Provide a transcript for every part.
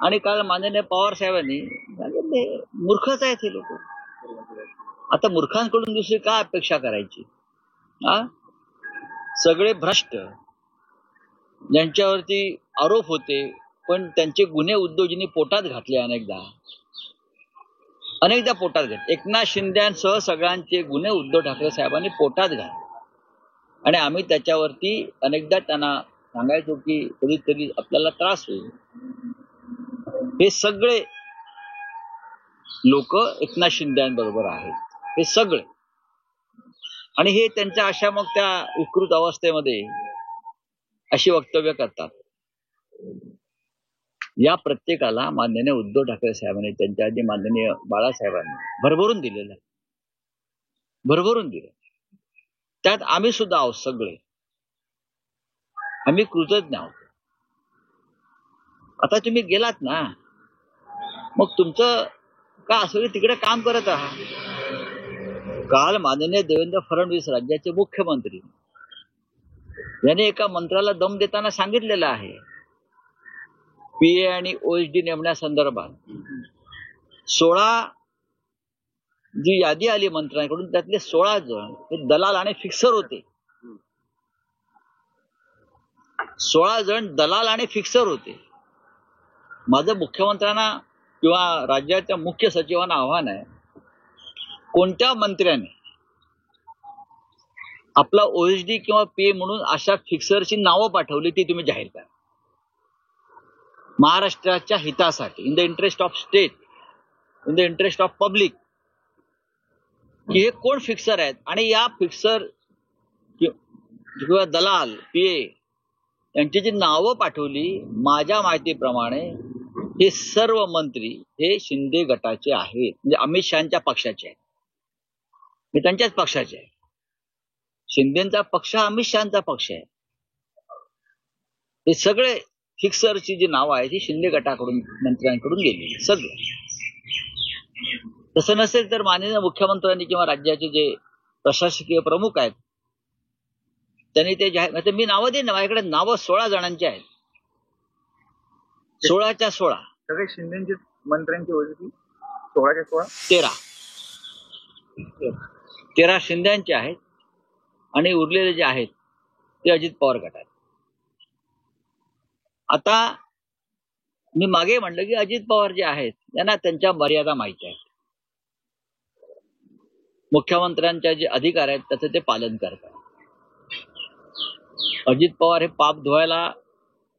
आणि काल माननीय पवार साहेबांनी मूर्खच आहेत हे लोक. आता मूर्खांकडून दुसरी काय अपेक्षा करायची? सगळे भ्रष्ट, ज्यांच्यावरती आरोप होते पण त्यांचे गुन्हे उद्योजींनी पोटात घातले, अनेकदा पोटात घातले. एकनाथ शिंदेसह सगळ्यांचे गुन्हे उद्धव ठाकरे साहेबांनी पोटात घातले आणि आम्ही त्याच्यावरती अनेकदा त्यांना सांगायचो की कधीतरी आपल्याला त्रास होईल. हे सगळे लोक एकनाथ शिंदेबरोबर आहेत, हे सगळे. आणि हे त्यांच्या अशा मग त्या विकृत अवस्थेमध्ये अशी वक्तव्य करतात. या प्रत्येकाला माननीय उद्धव ठाकरे साहेबांनी, त्यांच्या आधी माननीय बाळासाहेबांनी भरभरून दिलेलं आहे, भरभरून दिलं. त्यात आम्ही सुद्धा आहोत, सगळे आम्ही कृतज्ञ आहोत. आता तुम्ही गेलात ना, मग तुमचं का असं तिकडे काम करत आहात. काल माननीय देवेंद्र फडणवीस राज्याचे मुख्यमंत्री यांनी एका मंत्र्याला दम देताना सांगितलेलं आहे, पीए आणि ओएसडी नेमण्यासंदर्भात 16 जी यादी आली मंत्र्यांकडून, त्यातले 16 जण हे दलाल आणि फिक्सर होते. 16 जण दलाल आणि फिक्सर होते. माझं मुख्यमंत्र्यांना किंवा राज्याच्या मुख्य सचिवांना आव्हान आहे, कोणत्या मंत्र्याने आपला ओएसडी किंवा पीए म्हणून अशा फिक्सरची नावं पाठवली ती तुम्ही जाहीर करा. महाराष्ट्राच्या हितासाठी, in the interest of state, in the interest of public, की हे कोण फिक्सर आहेत. आणि या फिक्सर किंवा दलाल पीए यांची जी नावं पाठवली, माझ्या माहितीप्रमाणे हे सर्व मंत्री हे शिंदे गटाचे आहेत, म्हणजे अमित शहाच्या पक्षाचे आहेत, हे त्यांच्याच पक्षाचे आहेत. शिंदेचा पक्ष हा अमित शहाचा पक्ष आहे. हे सगळे फिक्सरची जी नावं आहेत ही शिंदे गटाकडून, मंत्र्यांकडून गेलेली सगळं. तसं नसेल तर माननीय मुख्यमंत्र्यांनी किंवा राज्याचे जे प्रशासकीय प्रमुख आहेत त्यांनी ते जाहीर, मी नावं देईन ना, माझ्याकडे नावं 16 जणांची आहेत, 16च्या 16. सगळे शिंदेचे मंत्र्यांची ओळखी 16च्या 16 13 शिंदेचे आहेत आणि उरलेले जे आहेत ते अजित पवार गटात. आता मी मागे म्हणलं की अजित पवार जे आहेत त्यांना त्यांच्या मर्यादा माहिती आहेत. मुख्यमंत्र्यांच्या जे अधिकार आहेत त्याचं ते पालन करतात. अजित पवार हे पाप धुवायला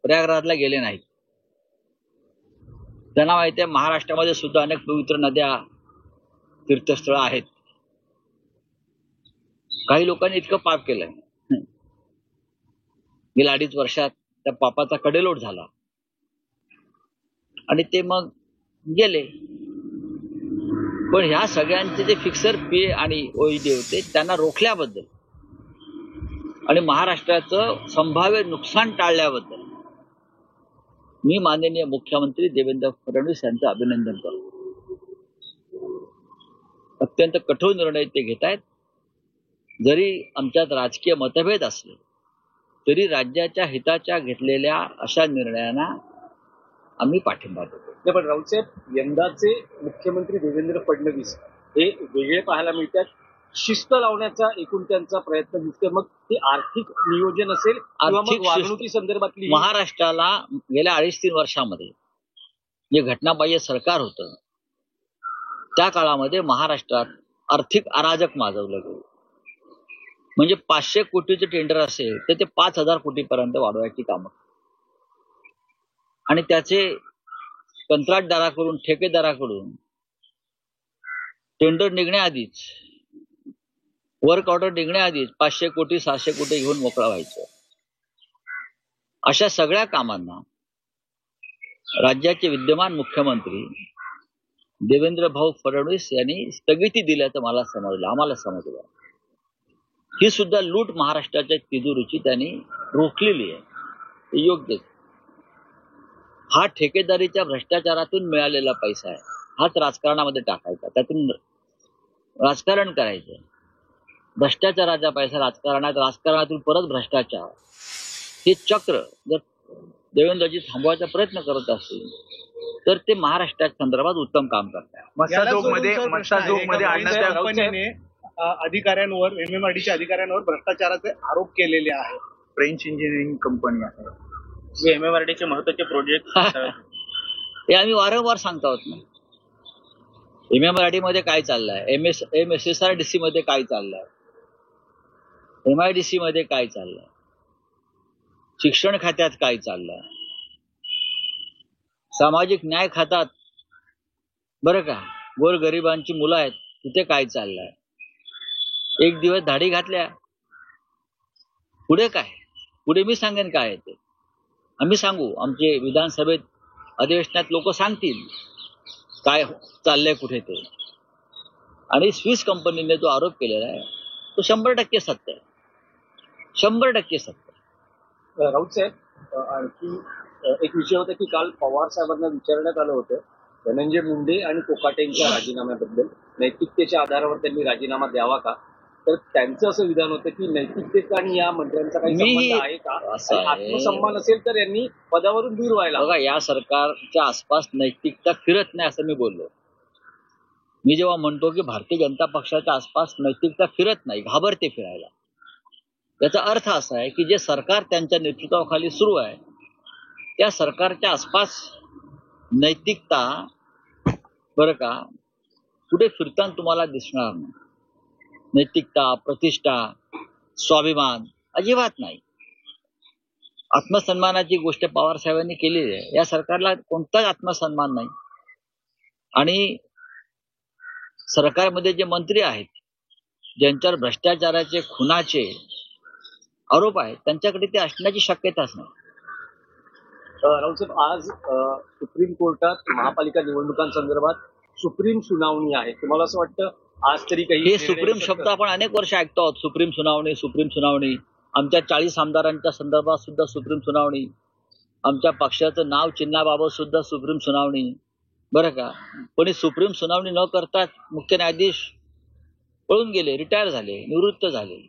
प्रयागराजला गेले नाहीत. त्यांना माहिती आहे महाराष्ट्रामध्ये सुद्धा अनेक पवित्र नद्या, तीर्थस्थळं आहेत. काही लोकांनी इतकं पाप केलंय, गेल्या 2.5 वर्षात त्या पापाचा कडेलोट झाला आणि ते मग गेले. पण ह्या सगळ्यांचे जे फिक्सर पीए आणि ओएसडी होते त्यांना रोखल्याबद्दल आणि महाराष्ट्राचं संभाव्य नुकसान टाळल्याबद्दल मी माननीय मुख्यमंत्री देवेंद्र फडणवीस यांचं अभिनंदन करतो. अत्यंत कठोर निर्णय ते घेत आहेत. जरी आमच्यात राजकीय मतभेद असले तरी राज्याच्या हिताच्या घेतलेल्या अशा निर्णयांना आम्ही पाठिंबा देतो. पण राऊतसाहेब, यंदाचे मुख्यमंत्री देवेंद्र फडणवीस हे वेगळे पाहायला मिळतात. शिस्त लावण्याचा एकूण त्यांचा प्रयत्न दिसतोय. मग ते आर्थिक नियोजन असेल किंवा मग वागणुकी संदर्भातली, महाराष्ट्राला गेल्या 2.5-3 वर्षामध्ये जे घटनाबाह्य सरकार होतं त्या काळामध्ये महाराष्ट्रात आर्थिक अराजक माजवलं गेलं. म्हणजे 500 कोटीचं टेंडर असेल तर ते 5,000 कोटीपर्यंत वाढवायची कामं आणि त्याचे कंत्राटदाराकडून, ठेकेदाराकडून टेंडर निघण्याआधीच, वर्क ऑर्डर निघण्याआधीच 500 कोटी 600 कोटी घेऊन मोकळा व्हायचं. अशा सगळ्या कामांना राज्याचे विद्यमान मुख्यमंत्री देवेंद्र भाऊ फडणवीस यांनी स्थगिती दिल्याचं मला समजलं, आम्हाला समजलं. ही सुद्धा लूट महाराष्ट्राच्या तिजोरीची त्यांनी रोखलेली आहे, हे योग्य. हा ठेकेदारीच्या भ्रष्टाचारातून मिळालेला पैसा आहे, हाच राजकारणामध्ये टाकायचा, त्यातून राजकारण करायचं. भ्रष्टाचाराचा पैसा राजकारणात, राजकारणातून परत भ्रष्टाचार, हे चक्र जर देवेंद्रजी थांबवायचा प्रयत्न करत असतील तर ते महाराष्ट्राच्या संदर्भात उत्तम काम करतात. मस्साजोगमध्ये आणण्यात कंपनीने अधिकाऱ्यांवर MMRDच्या अधिकाऱ्यांवर भ्रष्टाचाराचे आरोप केलेले आहेत. फ्रेंच इंजिनिअरिंग कंपनी आहे. जे MMRDचे महत्वाचे प्रोजेक्ट हे आम्ही वारंवार सांगतो आहोत ना. MMRD मध्ये काय चाललंय, MSSRDC मध्ये काय चाललंय, MIDC मध्ये काय चाललंय, शिक्षण खात्यात काय चाललंय, सामाजिक न्याय खात्यात बरं का गोरगरिबांची मुलं आहेत तिथे काय चाललंय. एक दिवस धाडी घातल्या, पुढे काय, पुढे मी सांगेन काय आहे ते. आम्ही सांगू, आमचे विधानसभेत अधिवेशनात लोक सांगतील काय चाललंय कुठे ते. आणि स्विस कंपनीने जो आरोप केलेला आहे तो 100% सत्य आहे, 100% सत्य आहे. राऊत साहेब, आणखी एक विषय होता की काल पवार साहेबांना विचारण्यात आलं होतं धनंजय मुंडे आणि कोकाटेंच्या राजीनाम्याबद्दल, नैतिकतेच्या आधारावर त्यांनी राजीनामा द्यावा का. तर त्यांचं असं विधान होतं की नैतिकतेचा आणि या मंत्र्यांचा काही संबंध आहे का, आत्मसन्मान असेल तर यांनी पदावरून दूर व्हायला. बघा, या सरकारच्या आसपास नैतिकता फिरत नाही असं मी बोललो. मी जेव्हा म्हणतो की भारतीय जनता पक्षाच्या आसपास नैतिकता फिरत नाही, घाबरते फिरायला, याचा अर्थ असा आहे की जे सरकार त्यांच्या नेतृत्वाखाली सुरू आहे त्या सरकारच्या आसपास नैतिकता बरं का कुठे फिरताना तुम्हाला दिसणार नाही. नैतिकता, प्रतिष्ठा, स्वाभिमान अजिबात नाही. आत्मसन्मानाची गोष्ट पवार साहेबांनी केलेली आहे. या सरकारला कोणताच आत्मसन्मान नाही. आणि सरकारमध्ये जे मंत्री आहेत ज्यांच्यावर भ्रष्टाचाराचे, खुनाचे आरोप आहेत त्यांच्याकडे ते असण्याची शक्यताच नाही. राऊत साहेब, आज सुप्रीम कोर्टात महापालिका निवडणुकांसंदर्भात सुप्रीम सुनावणी आहे. तुम्हाला असं वाटतं आज तरी काही हे सुप्रीम शब्द आपण अनेक वर्ष ऐकतो आहोत. सुप्रीम सुनावणी, सुप्रीम सुनावणी. आमच्या 40 आमदारांच्या संदर्भात सुद्धा सुप्रीम सुनावणी, आमच्या पक्षाचं नाव चिन्हाबाबत सुद्धा सुप्रीम सुनावणी बरं का. पण सुप्रीम सुनावणी न करता मुख्य न्यायाधीश पळून गेले, रिटायर झाले, निवृत्त झाले.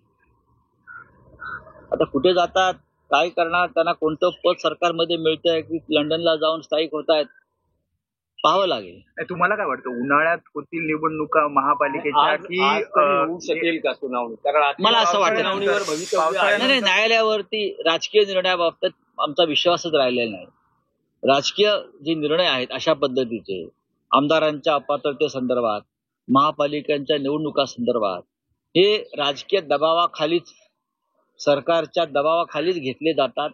आता कुठे जातात, काय करणार, त्यांना कोणतं पद सरकारमध्ये मिळतंय की लंडनला जाऊन स्थायिक होत आहेत, पाहावं लागेल. तुम्हाला काय वाटतं उन्हाळ्यात होतील निवडणुका महापालिकेच्या की होऊ शकेल का सुनावणी. कारण मला असं वाटतं भवितव्य न्यायालयावरती राजकीय निर्णयाबाबतीत आमचा विश्वासच राहिलेला नाही. राजकीय जे निर्णय आहेत अशा पद्धतीचे आमदारांच्या अपात्रतेसंदर्भात, महापालिकांच्या निवडणुका संदर्भात हे राजकीय दबावाखालीच, सरकारच्या दबावाखालीच घेतले जातात.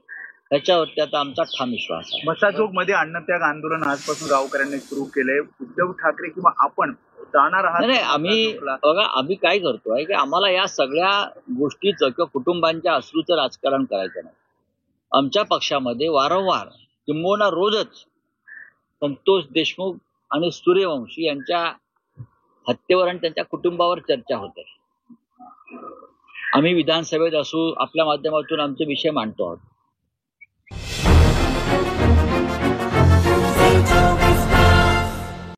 त्याच्यावरती आता आमचा ठाम विश्वास आहे. मस्साजोगमध्ये अन्नत्याग आंदोलन आजपासून गावकऱ्यांनी सुरू केलंय. उद्धव ठाकरे किंवा आपण जाणार आहात? नाही, आम्ही काय करतोय की आम्हाला या सगळ्या गोष्टीचं किंवा कुटुंबांच्या अश्रूचं राजकारण करायचं नाही. आमच्या पक्षामध्ये वारंवार किंबहुना रोजच संतोष देशमुख आणि सूर्यवंशी यांच्या हत्येवर आणि त्यांच्या कुटुंबावर चर्चा होते. आम्ही विधानसभेत असू, आपल्या माध्यमातून आमचे विषय मांडतो आहोत.